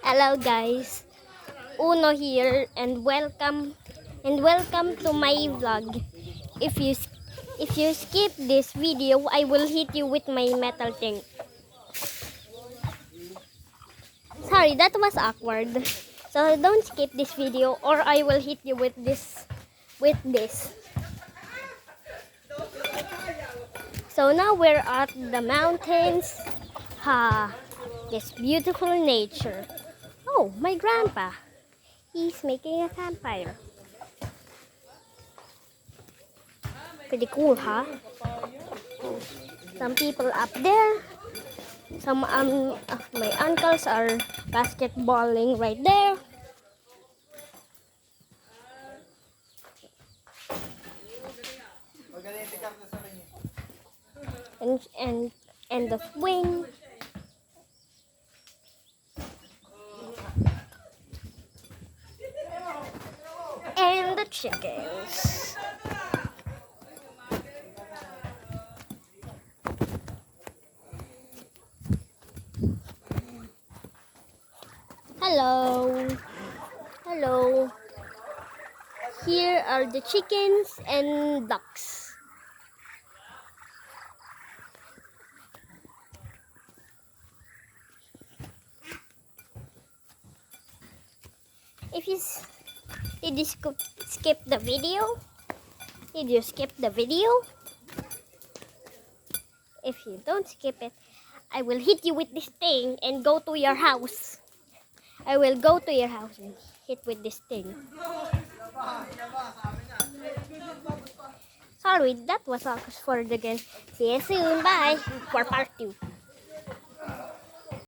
Hello guys, Uno here and welcome to my vlog. If you skip this video, I will hit you with my metal thing. Sorry, that was awkward. So don't skip this video or I will hit you with this. So now we're at the mountains. This beautiful nature. Oh, my grandpa. He's making a campfire. Pretty cool, huh? Some people up there. Some my uncles are basketballing right there. And the swing. And the chickens. Hello. Hello. Here are the chickens and ducks. Did you skip the video? Did you skip the video? If you don't skip it, I will hit you with this thing and go to your house. I will go to your house and hit with this thing. Sorry, that was all for the game. See you soon. Bye. For part 2.